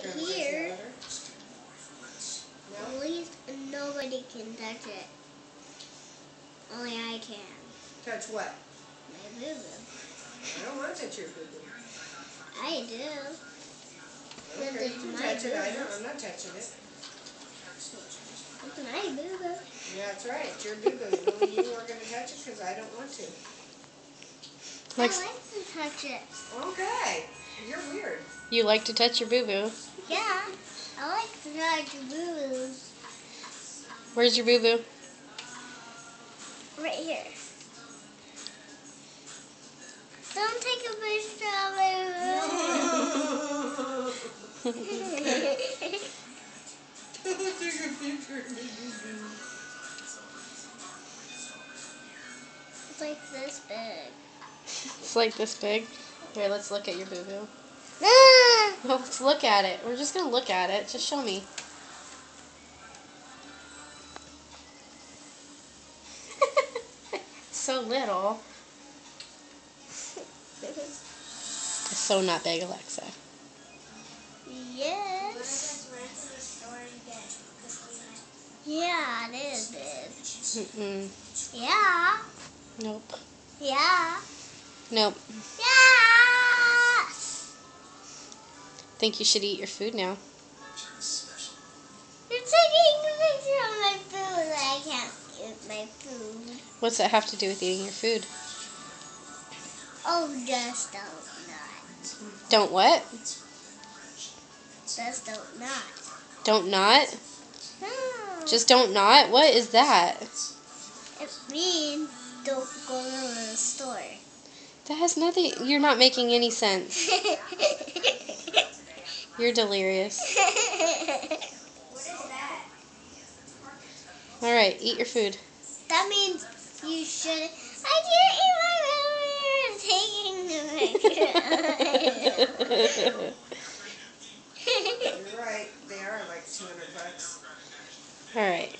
it here. No? At least nobody can touch it. Only I can. Touch what? My boo-boo. I don't want to touch your boo-boo. I do. Okay, you can touch it. I'm not touching it. It's my boo-boo. Yeah, that's right. It's your boo-boo. Only you are going to touch it because I don't want to. I like to touch it. Okay. You're weird. You like to touch your boo-boo? Yeah. I like to touch boo-boos. Where's your boo-boo? Right here. Don't take a picture of my boo-boo. Don't take a picture of me. It's like this big. It's like this big. Here, let's look at your boo-boo. Ah! Let's look at it. We're just going to look at it. Just show me. So little. It's so not big, Alexa. Yes. Yeah, it is big. Mm-mm. Yeah. Nope. Yeah. Nope. Yeah. Think you should eat your food now. You're taking a picture of my food. I can't eat my food. What's that have to do with eating your food? Oh, just don't not. Don't what? Just don't not. Don't not? No. Just don't not? What is that? It means don't go to the store. That has nothing. You're not making any sense. You're delirious. What is that? All right, eat your food. That means you should. I can't eat my food. Taking the picture. You're right. They are like $200. All right.